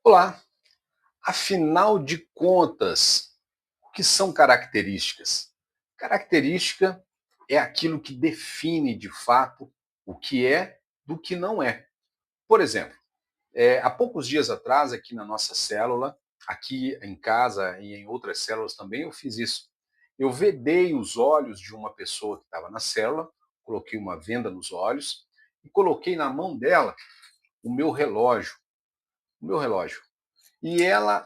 Olá! Afinal de contas, o que são características? Característica é aquilo que define de fato o que é do que não é. Por exemplo, há poucos dias atrás, aqui na nossa célula, aqui em casa e em outras células também, eu fiz isso. Eu vedei os olhos de uma pessoa que estava na célula, coloquei uma venda nos olhos e coloquei na mão dela o meu relógio. O meu relógio. E ela,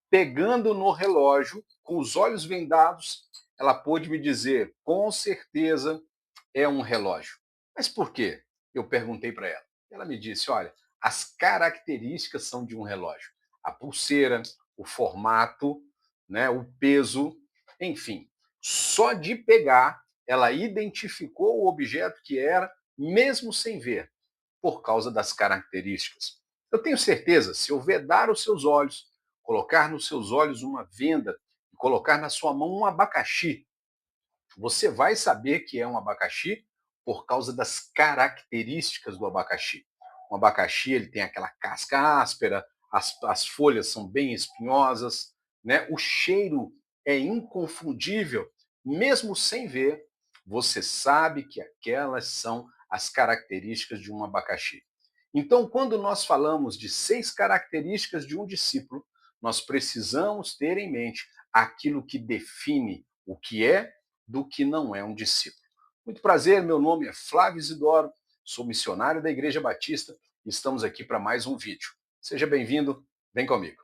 pegando no relógio, com os olhos vendados, ela pôde me dizer, com certeza é um relógio. Mas por quê? Eu perguntei para ela. Ela me disse, olha, as características são de um relógio. A pulseira, o formato, né, o peso, enfim. Só de pegar, ela identificou o objeto que era, mesmo sem ver, por causa das características. Eu tenho certeza, se eu vedar os seus olhos, colocar nos seus olhos uma venda e colocar na sua mão um abacaxi, você vai saber que é um abacaxi por causa das características do abacaxi. O abacaxi ele tem aquela casca áspera, as folhas são bem espinhosas, né? O cheiro é inconfundível, mesmo sem ver, você sabe que aquelas são as características de um abacaxi. Então, quando nós falamos de 6 características de um discípulo, nós precisamos ter em mente aquilo que define o que é do que não é um discípulo. Muito prazer, meu nome é Flávio Isidoro, sou missionário da Igreja Batista e estamos aqui para mais um vídeo. Seja bem-vindo, vem comigo.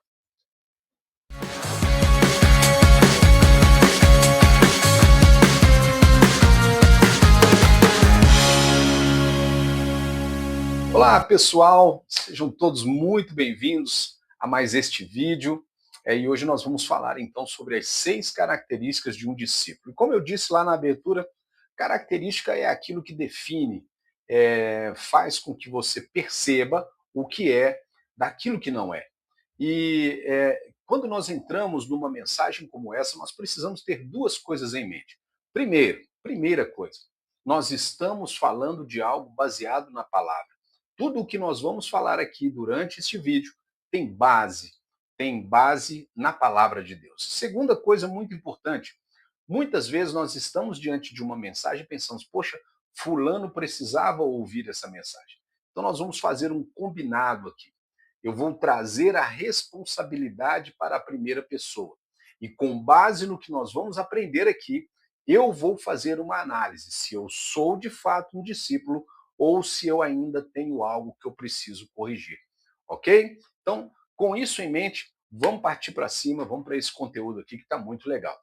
Olá, pessoal, sejam todos muito bem-vindos a mais este vídeo. E hoje nós vamos falar então sobre as 6 características de um discípulo. E como eu disse lá na abertura, característica é aquilo que define, faz com que você perceba o que é daquilo que não é. E quando nós entramos numa mensagem como essa, nós precisamos ter duas coisas em mente. Primeira coisa, nós estamos falando de algo baseado na palavra. Tudo o que nós vamos falar aqui durante este vídeo tem base na palavra de Deus. Segunda coisa muito importante, muitas vezes nós estamos diante de uma mensagem e pensamos, poxa, fulano precisava ouvir essa mensagem. Então nós vamos fazer um combinado aqui. Eu vou trazer a responsabilidade para a primeira pessoa. E com base no que nós vamos aprender aqui, eu vou fazer uma análise se eu sou de fato um discípulo ou se eu ainda tenho algo que eu preciso corrigir. Ok? Então, com isso em mente, vamos partir para cima, vamos para esse conteúdo aqui que está muito legal.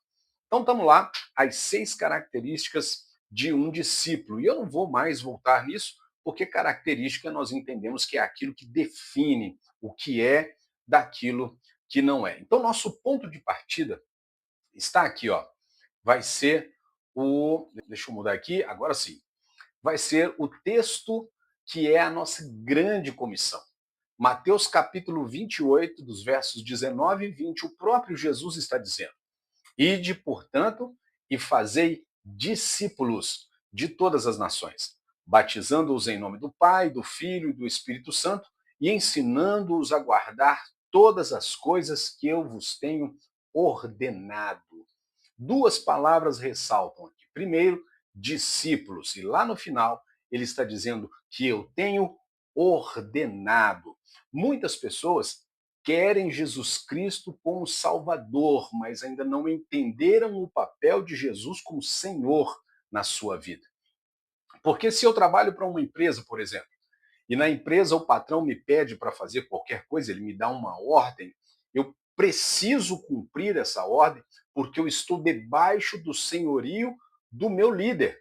Então, estamos lá, as 6 características de um discípulo. E eu não vou mais voltar nisso, porque característica nós entendemos que é aquilo que define o que é daquilo que não é. Então, nosso ponto de partida está aqui, ó. Vai ser o. Deixa eu mudar aqui, agora sim. Vai ser o texto que é a nossa grande comissão. Mateus capítulo 28, dos versos 19 e 20, o próprio Jesus está dizendo: Ide, portanto, e fazei discípulos de todas as nações, batizando-os em nome do Pai, do Filho e do Espírito Santo, e ensinando-os a guardar todas as coisas que eu vos tenho ordenado. Duas palavras ressaltam aqui. Primeiro, discípulos, e lá no final ele está dizendo que eu tenho ordenado. Muitas pessoas querem Jesus Cristo como Salvador, mas ainda não entenderam o papel de Jesus como Senhor na sua vida. Porque se eu trabalho para uma empresa, por exemplo, e na empresa o patrão me pede para fazer qualquer coisa, ele me dá uma ordem, eu preciso cumprir essa ordem porque eu estou debaixo do senhorio do meu líder,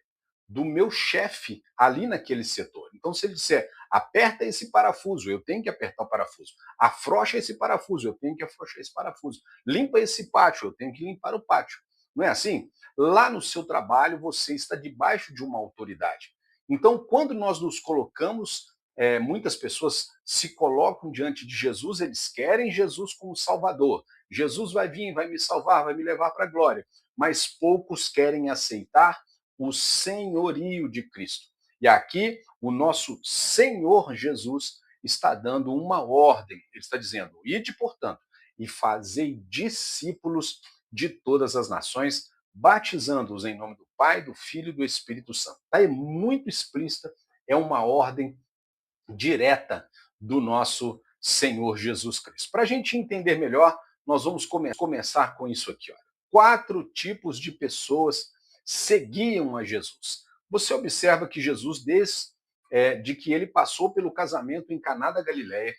do meu chefe ali naquele setor. Então, se ele disser, aperta esse parafuso, eu tenho que apertar o parafuso. Afrouxa esse parafuso, eu tenho que afrouxar esse parafuso. Limpa esse pátio, eu tenho que limpar o pátio. Não é assim? Lá no seu trabalho, você está debaixo de uma autoridade. Então, quando nós nos colocamos, muitas pessoas se colocam diante de Jesus, eles querem Jesus como Salvador. Jesus vai vir, vai me salvar, vai me levar para a glória. Mas poucos querem aceitar o senhorio de Cristo. E aqui, o nosso Senhor Jesus está dando uma ordem. Ele está dizendo: ide, portanto, e fazei discípulos de todas as nações, batizando-os em nome do Pai, do Filho e do Espírito Santo. Está muito explícita, é uma ordem direta do nosso Senhor Jesus Cristo. Para a gente entender melhor, nós vamos começar com isso aqui. Olha. 4 tipos de pessoas seguiam a Jesus. Você observa que Jesus, de que ele passou pelo casamento em Caná da Galileia,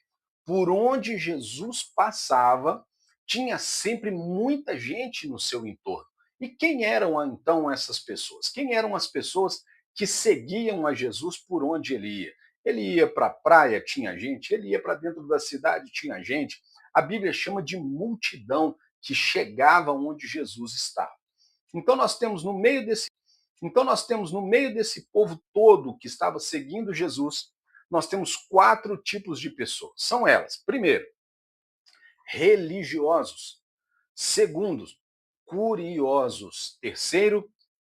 por onde Jesus passava, tinha sempre muita gente no seu entorno. E quem eram então essas pessoas? Quem eram as pessoas que seguiam a Jesus por onde ele ia? Ele ia para a praia, tinha gente. Ele ia para dentro da cidade, tinha gente. A Bíblia chama de multidão que chegava onde Jesus estava. Então nós temos no meio desse povo todo que estava seguindo Jesus, nós temos 4 tipos de pessoas. São elas: primeiro, religiosos; segundo, curiosos; terceiro,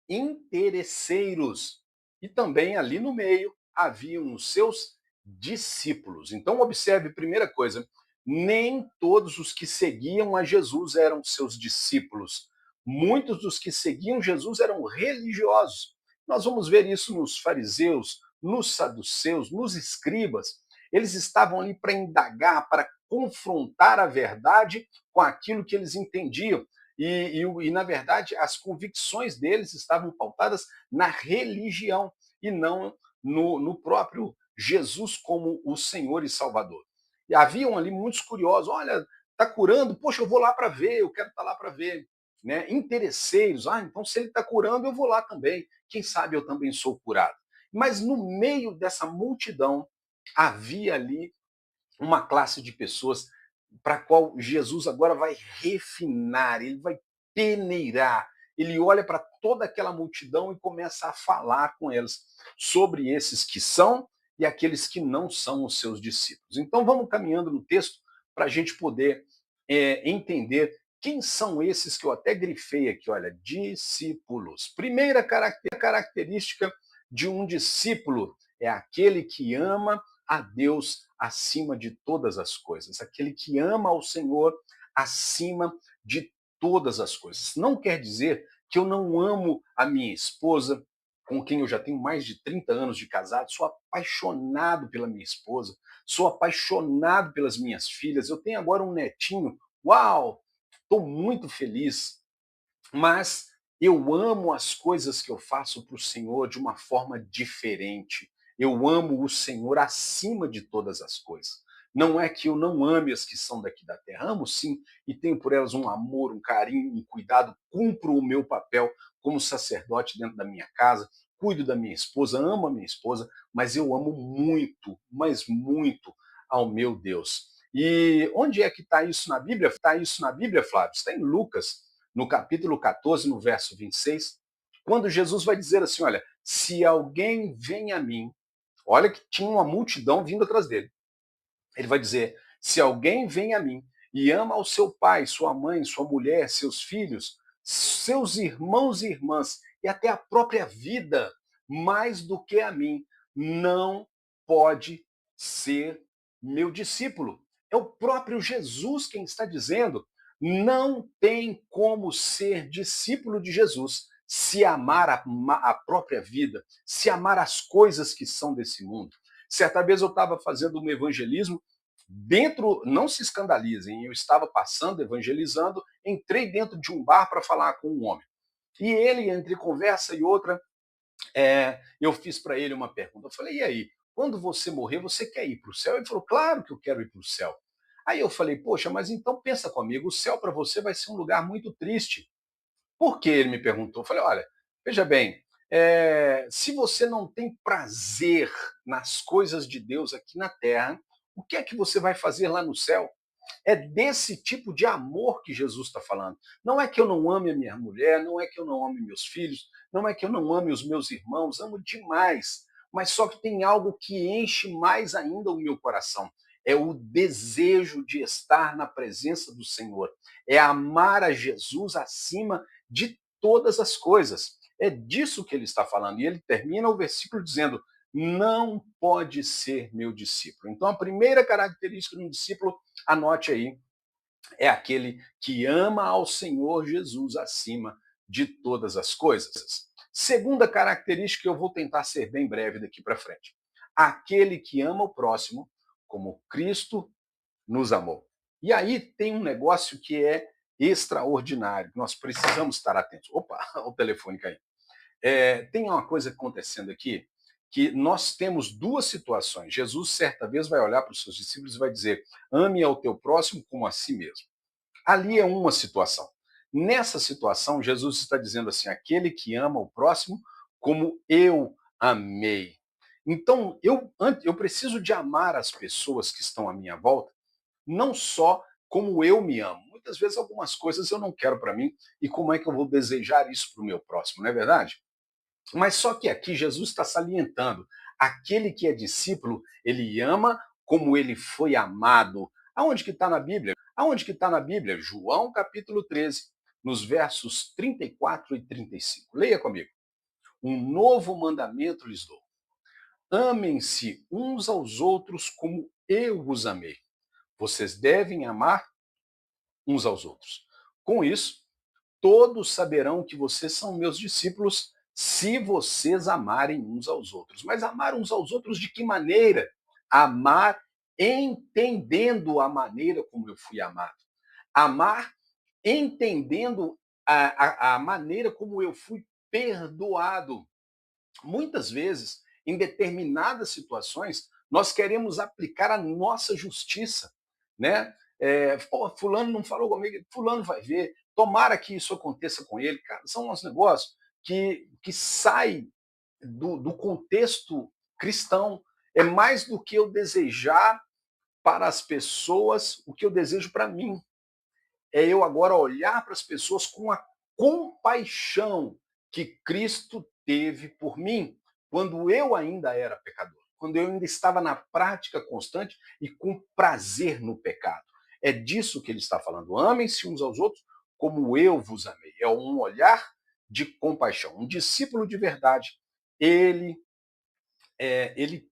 interesseiros. E também ali no meio haviam os seus discípulos. Então observe, primeira coisa, nem todos os que seguiam a Jesus eram seus discípulos. Muitos dos que seguiam Jesus eram religiosos. Nós vamos ver isso nos fariseus, nos saduceus, nos escribas. Eles estavam ali para indagar, para confrontar a verdade com aquilo que eles entendiam. E, na verdade, as convicções deles estavam pautadas na religião e não no próprio Jesus como o Senhor e Salvador. E haviam ali muitos curiosos: olha, está curando, poxa, eu vou lá para ver, eu quero estar lá para ver. Né? Interesseiros: então se ele está curando, eu vou lá também. Quem sabe eu também sou curado. Mas no meio dessa multidão havia ali uma classe de pessoas para a qual Jesus agora vai refinar, ele vai peneirar. Ele olha para toda aquela multidão e começa a falar com eles sobre esses que são e aqueles que não são os seus discípulos. Então vamos caminhando no texto para a gente poder entender quem são esses que eu até grifei aqui, olha, discípulos. Primeira característica de um discípulo é aquele que ama a Deus acima de todas as coisas, aquele que ama ao Senhor acima de todas as coisas. Não quer dizer que eu não amo a minha esposa, com quem eu já tenho mais de 30 anos de casado, sou apaixonado pela minha esposa, sou apaixonado pelas minhas filhas, eu tenho agora um netinho, uau, estou muito feliz, mas eu amo as coisas que eu faço para o Senhor de uma forma diferente. Eu amo o Senhor acima de todas as coisas. Não é que eu não ame as que são daqui da terra. Amo sim, e tenho por elas um amor, um carinho, um cuidado. Cumpro o meu papel como sacerdote dentro da minha casa. Cuido da minha esposa, amo a minha esposa, mas eu amo muito, mas muito ao meu Deus. E onde é que está isso na Bíblia? Está isso na Bíblia, Flávio? Está em Lucas, no capítulo 14, no verso 26, quando Jesus vai dizer assim: olha, se alguém vem a mim, olha que tinha uma multidão vindo atrás dele. Ele vai dizer: se alguém vem a mim e ama ao seu pai, sua mãe, sua mulher, seus filhos, seus irmãos e irmãs, e até a própria vida, mais do que a mim, não pode ser meu discípulo. É o próprio Jesus quem está dizendo: não tem como ser discípulo de Jesus se amar a própria vida, se amar as coisas que são desse mundo. Certa vez eu estava fazendo um evangelismo dentro, não se escandalizem, eu estava passando, evangelizando, entrei dentro de um bar para falar com um homem. E ele, entre conversa e outra, eu fiz para ele uma pergunta. Eu falei: e aí, quando você morrer, você quer ir para o céu? Ele falou: claro que eu quero ir para o céu. Aí eu falei: poxa, mas então pensa comigo, o céu para você vai ser um lugar muito triste. Por que? Ele me perguntou. Eu falei: olha, veja bem, se você não tem prazer nas coisas de Deus aqui na terra, o que é que você vai fazer lá no céu? É desse tipo de amor que Jesus está falando. Não é que eu não ame a minha mulher, não é que eu não ame meus filhos, não é que eu não ame os meus irmãos, amo demais. Mas só que tem algo que enche mais ainda o meu coração. É o desejo de estar na presença do Senhor. É amar a Jesus acima de todas as coisas. É disso que ele está falando. E ele termina o versículo dizendo: não pode ser meu discípulo. Então, a primeira característica de um discípulo, anote aí, é aquele que ama ao Senhor Jesus acima de todas as coisas. Segunda característica, eu vou tentar ser bem breve daqui para frente. Aquele que ama o próximo como Cristo nos amou. E aí tem um negócio que é extraordinário, que nós precisamos estar atentos. Opa, o telefone caiu. Tem uma coisa acontecendo aqui, que nós temos duas situações. Jesus, certa vez, vai olhar para os seus discípulos e vai dizer: ame ao teu próximo como a si mesmo. Ali é uma situação. Nessa situação, Jesus está dizendo assim: aquele que ama o próximo como eu amei. Então, eu preciso de amar as pessoas que estão à minha volta, não só como eu me amo. Muitas vezes algumas coisas eu não quero para mim, e como é que eu vou desejar isso para o meu próximo, não é verdade? Mas só que aqui Jesus está salientando: aquele que é discípulo, ele ama como ele foi amado. Aonde que está na Bíblia? Aonde que está na Bíblia? João capítulo 13, nos versos 34 e 35. Leia comigo. Um novo mandamento lhes dou: amem-se uns aos outros como eu vos amei. Vocês devem amar uns aos outros. Com isso, todos saberão que vocês são meus discípulos se vocês amarem uns aos outros. Mas amar uns aos outros de que maneira? Amar entendendo a maneira como eu fui amado. Amar entendendo a maneira como eu fui perdoado. Muitas vezes, em determinadas situações, nós queremos aplicar a nossa justiça, né? Fulano não falou comigo, fulano vai ver, tomara que isso aconteça com ele. Cara, são uns negócios que saem do contexto cristão. É mais do que eu desejar para as pessoas o que eu desejo para mim. É eu agora olhar para as pessoas com a compaixão que Cristo teve por mim, quando eu ainda era pecador, quando eu ainda estava na prática constante e com prazer no pecado. É disso que ele está falando. Amem-se uns aos outros como eu vos amei. É um olhar de compaixão. Um discípulo de verdade, ele ele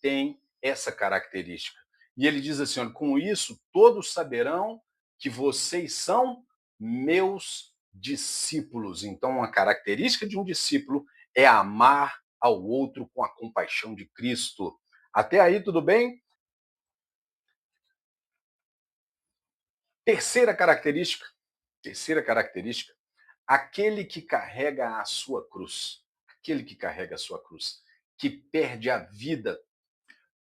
tem essa característica. E ele diz assim: olha, com isso todos saberão que vocês são meus discípulos. Então, uma característica de um discípulo é amar ao outro com a compaixão de Cristo. Até aí, tudo bem? Terceira característica, terceira característica, aquele que carrega a sua cruz. Aquele que carrega a sua cruz, que perde a vida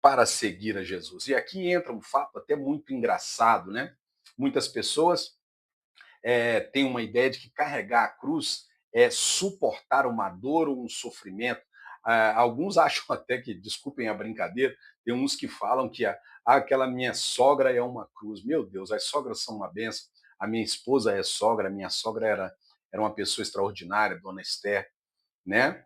para seguir a Jesus. E aqui entra um fato até muito engraçado, né? Muitas pessoas têm uma ideia de que carregar a cruz é suportar uma dor ou um sofrimento. Alguns acham até que, desculpem a brincadeira, tem uns que falam que aquela minha sogra é uma cruz. Meu Deus, as sogras são uma benção. A minha esposa é sogra, a minha sogra era uma pessoa extraordinária, Dona Esther, né?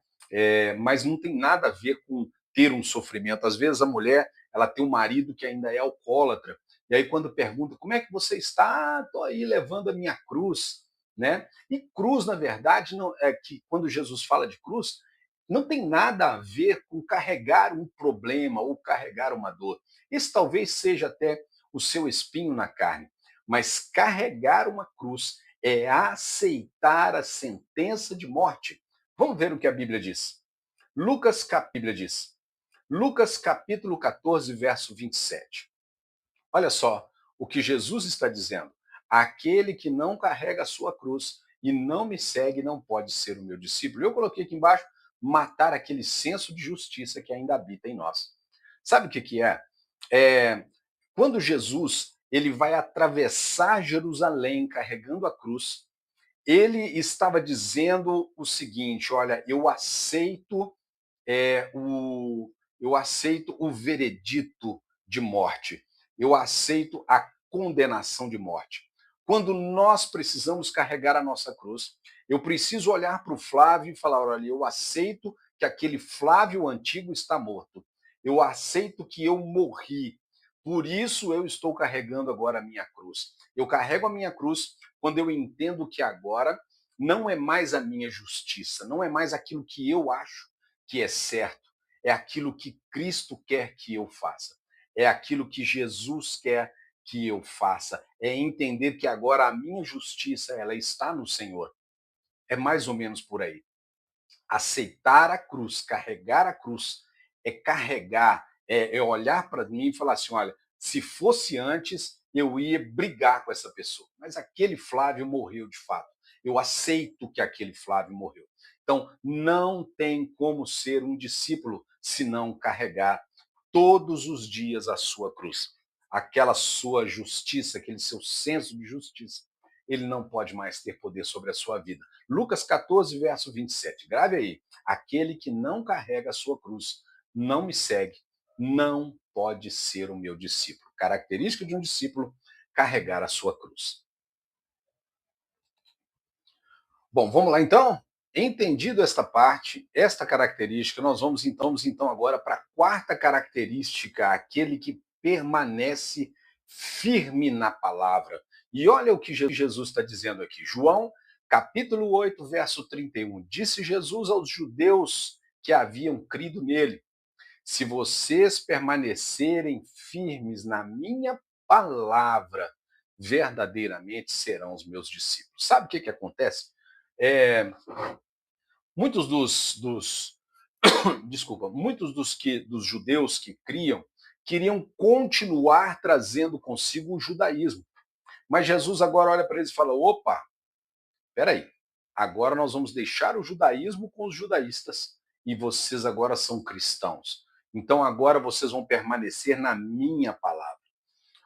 Mas não tem nada a ver com ter um sofrimento. Às vezes a mulher ela tem um marido que ainda é alcoólatra, e aí quando pergunta como é que você está, estou aí levando a minha cruz, né? E cruz, na verdade, não é que quando Jesus fala de cruz, não tem nada a ver com carregar um problema ou carregar uma dor. Esse talvez seja até o seu espinho na carne, mas carregar uma cruz é aceitar a sentença de morte. Vamos ver o que a Bíblia diz. Bíblia diz. Lucas capítulo 14, verso 27. Olha só o que Jesus está dizendo. Aquele que não carrega a sua cruz e não me segue não pode ser o meu discípulo. Eu coloquei aqui embaixo, matar aquele senso de justiça que ainda habita em nós. Sabe o que é? Quando Jesus ele vai atravessar Jerusalém carregando a cruz, ele estava dizendo o seguinte: olha, é, o, eu aceito o veredito de morte, eu aceito a condenação de morte. Quando nós precisamos carregar a nossa cruz, eu preciso olhar para o Flávio e falar: olha, eu aceito que aquele Flávio antigo está morto, eu aceito que eu morri, por isso eu estou carregando agora a minha cruz. Eu carrego a minha cruz quando eu entendo que agora não é mais a minha justiça, não é mais aquilo que eu acho que é certo, é aquilo que Cristo quer que eu faça, é aquilo que Jesus quer que eu faça, é entender que agora a minha justiça ela está no Senhor. É mais ou menos por aí. Aceitar a cruz, carregar a cruz, é carregar, é olhar para mim e falar assim: olha, se fosse antes, eu ia brigar com essa pessoa. Mas aquele Flávio morreu de fato. Eu aceito que aquele Flávio morreu. Então, não tem como ser um discípulo se não carregar todos os dias a sua cruz. Aquela sua justiça, aquele seu senso de justiça, ele não pode mais ter poder sobre a sua vida. Lucas 14, verso 27. Grave aí. Aquele que não carrega a sua cruz, não me segue, não pode ser o meu discípulo. Característica de um discípulo, carregar a sua cruz. Bom, vamos lá então? Entendido esta parte, esta característica, nós vamos então agora para a quarta característica, aquele que permanece firme na palavra. E olha o que Jesus está dizendo aqui. João, capítulo 8, verso 31. Disse Jesus aos judeus que haviam crido nele: se vocês permanecerem firmes na minha palavra, verdadeiramente serão os meus discípulos. Sabe o que acontece? É, muitos desculpa, muitos dos judeus que criam queriam continuar trazendo consigo o judaísmo. Mas Jesus agora olha para eles e fala: opa, peraí, agora nós vamos deixar o judaísmo com os judaístas e vocês agora são cristãos. Então agora vocês vão permanecer na minha palavra.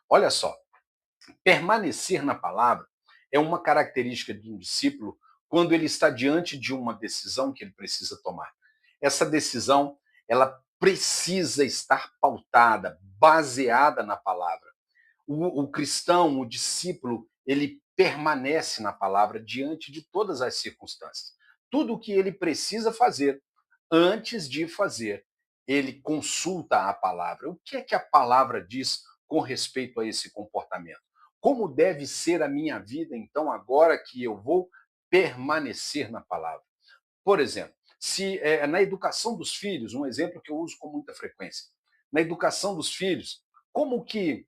Olha só, permanecer na palavra é uma característica de um discípulo quando ele está diante de uma decisão que ele precisa tomar. Essa decisão, ela precisa estar pautada, baseada na palavra. O cristão, o discípulo, ele permanece na palavra diante de todas as circunstâncias. Tudo o que ele precisa fazer, antes de fazer, ele consulta a palavra. O que é que a palavra diz com respeito a esse comportamento? Como deve ser a minha vida, então, agora que eu vou permanecer na palavra? Por exemplo, se na educação dos filhos, um exemplo que eu uso com muita frequência, na educação dos filhos, como que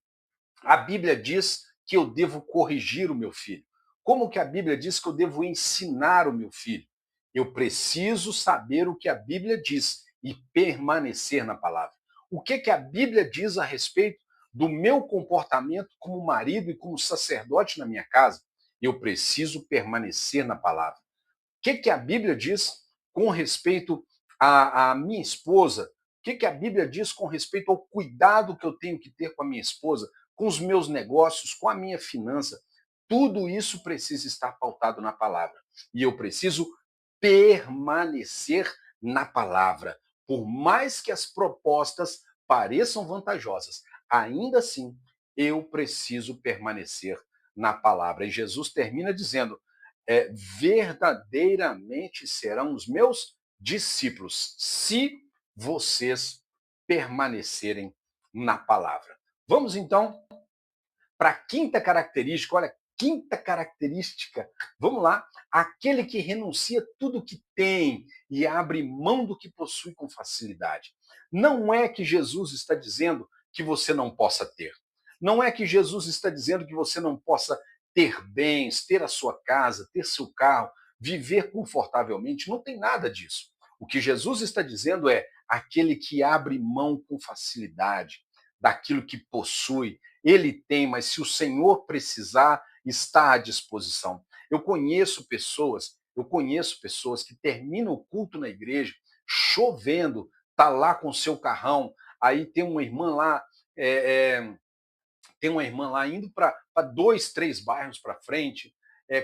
a Bíblia diz que eu devo corrigir o meu filho? Como que a Bíblia diz que eu devo ensinar o meu filho? Eu preciso saber o que a Bíblia diz e permanecer na palavra. O que que a Bíblia diz a respeito do meu comportamento como marido e como sacerdote na minha casa? Eu preciso permanecer na palavra. O que que a Bíblia diz com respeito à minha esposa? O que que a Bíblia diz com respeito ao cuidado que eu tenho que ter com a minha esposa, com os meus negócios, com a minha finança? Tudo isso precisa estar pautado na palavra. E eu preciso permanecer na palavra. Por mais que as propostas pareçam vantajosas, ainda assim eu preciso permanecer na palavra. E Jesus termina dizendo: verdadeiramente serão os meus discípulos, se vocês permanecerem na palavra. Vamos então para a quinta característica. Olha, quinta característica. Vamos lá. Aquele que renuncia tudo que tem e abre mão do que possui com facilidade. Não é que Jesus está dizendo que você não possa ter. Não é que Jesus está dizendo que você não possa ter bens, ter a sua casa, ter seu carro, viver confortavelmente. Não tem nada disso. O que Jesus está dizendo é aquele que abre mão com facilidade daquilo que possui. Ele tem, mas se o Senhor precisar, está à disposição. Eu conheço pessoas que terminam o culto na igreja, chovendo, tá lá com o seu carrão, aí tem uma irmã lá indo para 2, 3 bairros para frente,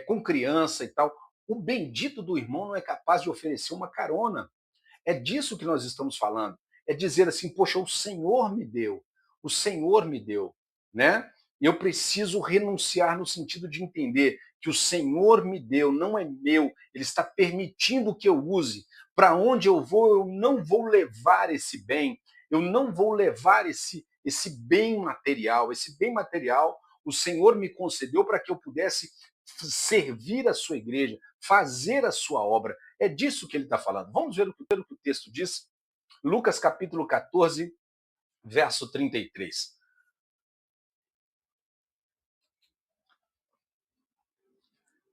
com criança e tal. O bendito do irmão não é capaz de oferecer uma carona. É disso que nós estamos falando. É dizer assim: poxa, o Senhor me deu, né? Eu preciso renunciar no sentido de entender que o Senhor me deu, não é meu, ele está permitindo que eu use. Para onde eu vou, eu não vou levar esse bem, eu não vou levar esse bem material. Esse bem material o Senhor me concedeu para que eu pudesse servir a sua igreja, fazer a sua obra. É disso que ele está falando. Vamos ver o que o texto diz Lucas capítulo 14, verso 33.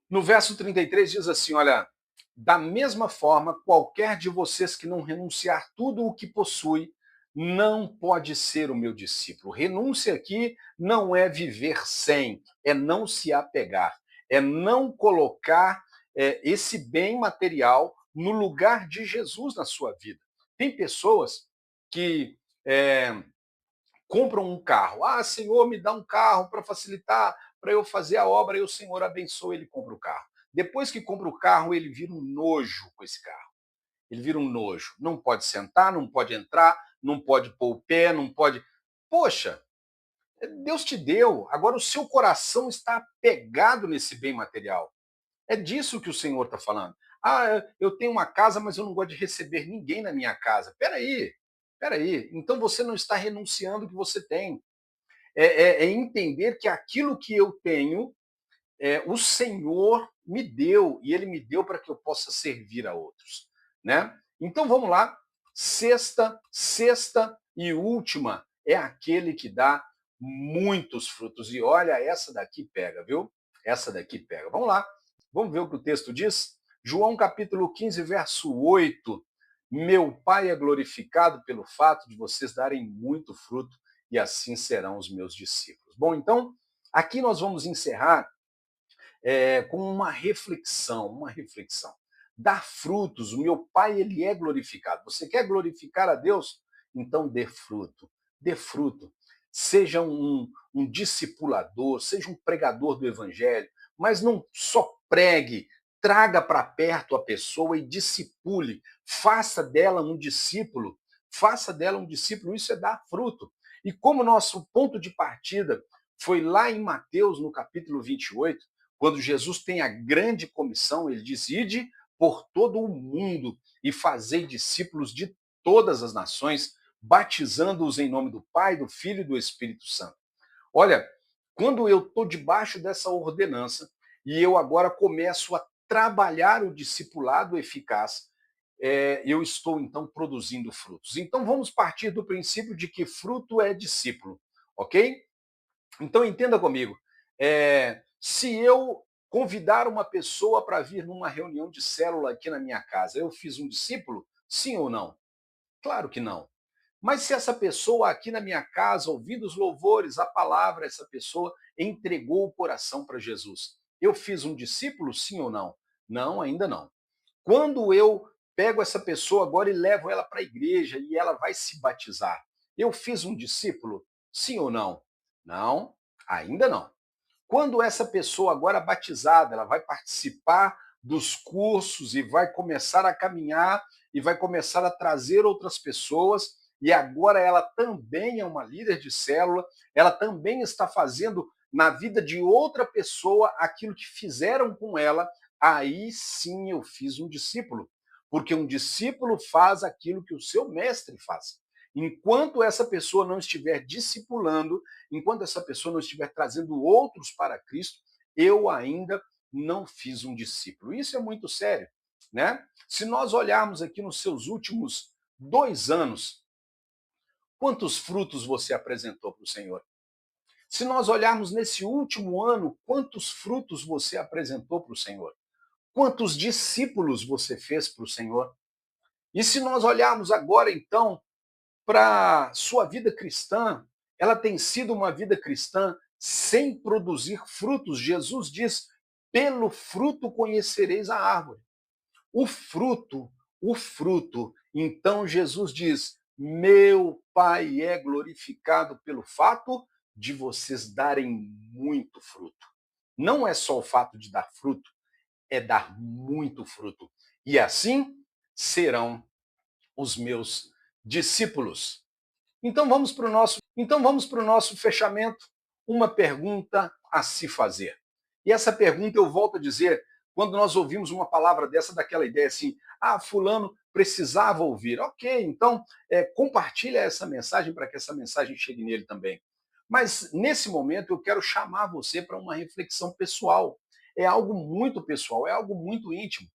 No verso 33 diz assim, olha, da mesma forma, qualquer de vocês que não renunciar tudo o que possui, não pode ser o meu discípulo. Renúncia aqui não é viver sem, é não se apegar, é não colocar esse bem material no lugar de Jesus na sua vida. Tem pessoas que compram um carro. Ah, Senhor, me dá um carro para facilitar, para eu fazer a obra, e o Senhor abençoa, ele compra o carro. Depois que compra o carro, ele vira um nojo com esse carro. Ele vira um nojo. Não pode sentar, não pode entrar, não pode pôr o pé, não pode. Poxa, Deus te deu. Agora o seu coração está apegado nesse bem material. É disso que o Senhor está falando. Ah, eu tenho uma casa, mas eu não gosto de receber ninguém na minha casa. Peraí. Então você não está renunciando o que você tem. É entender que aquilo que eu tenho, o Senhor me deu, e Ele me deu para que eu possa servir a outros. Né? Então vamos lá. Sexta e última é aquele que dá muitos frutos. E olha, essa daqui pega, viu? Essa daqui pega. Vamos lá. Vamos ver o que o texto diz? João capítulo 15, verso 8. Meu Pai é glorificado pelo fato de vocês darem muito fruto e assim serão os meus discípulos. Bom, então, aqui nós vamos encerrar com uma reflexão. Dar frutos, o meu Pai, ele é glorificado. Você quer glorificar a Deus? Então dê fruto, dê fruto. Seja um discipulador, seja um pregador do evangelho, mas não só pregue, traga para perto a pessoa e discipule, faça dela um discípulo, isso é dar fruto. E como nosso ponto de partida foi lá em Mateus, no capítulo 28, quando Jesus tem a grande comissão, ele diz, ide por todo o mundo e fazei discípulos de todas as nações, batizando-os em nome do Pai, do Filho e do Espírito Santo. Olha, quando eu estou debaixo dessa ordenança e eu agora começo a trabalhar o discipulado eficaz, eu estou então produzindo frutos. Então vamos partir do princípio de que fruto é discípulo, ok? Então entenda comigo, se eu convidar uma pessoa para vir numa reunião de célula aqui na minha casa, eu fiz um discípulo? Sim ou não? Claro que não. Mas se essa pessoa aqui na minha casa, ouvindo os louvores, a palavra, essa pessoa entregou o coração para Jesus, eu fiz um discípulo? Sim ou não? Não, ainda não. Quando eu pego essa pessoa agora e levo ela para a igreja e ela vai se batizar, eu fiz um discípulo? Sim ou não? Não, ainda não. Quando essa pessoa agora batizada, ela vai participar dos cursos e vai começar a caminhar e vai começar a trazer outras pessoas, e agora ela também é uma líder de célula, ela também está fazendo na vida de outra pessoa aquilo que fizeram com ela, aí sim eu fiz um discípulo. Porque um discípulo faz aquilo que o seu mestre faz. Enquanto essa pessoa não estiver discipulando, enquanto essa pessoa não estiver trazendo outros para Cristo, eu ainda não fiz um discípulo. Isso é muito sério, né? Se nós olharmos aqui nos seus últimos 2 anos, quantos frutos você apresentou para o Senhor? Se nós olharmos nesse último ano, quantos frutos você apresentou para o Senhor? Quantos discípulos você fez para o Senhor? E se nós olharmos agora, então, para sua vida cristã, ela tem sido uma vida cristã sem produzir frutos. Jesus diz: pelo fruto conhecereis a árvore. O fruto, o fruto. Então Jesus diz: meu Pai é glorificado pelo fato de vocês darem muito fruto. Não é só o fato de dar fruto, é dar muito fruto. E assim serão os meus discípulos. Então vamos para o nosso fechamento. Uma pergunta a se fazer. E essa pergunta eu volto a dizer, quando nós ouvimos uma palavra dessa, daquela ideia assim, fulano precisava ouvir. Ok, então compartilha essa mensagem para que essa mensagem chegue nele também. Mas nesse momento eu quero chamar você para uma reflexão pessoal. É algo muito pessoal, é algo muito íntimo.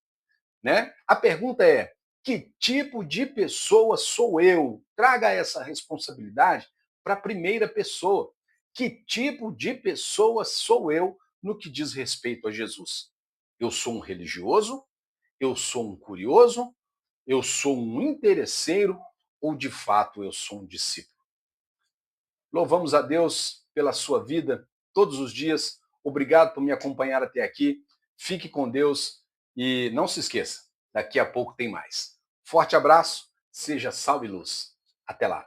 Né? A pergunta é, Que tipo de pessoa sou eu? Traga essa responsabilidade para a primeira pessoa. Que tipo de pessoa sou eu no que diz respeito a Jesus? Eu sou um religioso? Eu sou um curioso? Eu sou um interesseiro? Ou de fato eu sou um discípulo? Louvamos a Deus pela sua vida todos os dias. Obrigado por me acompanhar até aqui. Fique com Deus e não se esqueça, daqui a pouco tem mais. Forte abraço, seja salvo e luz. Até lá.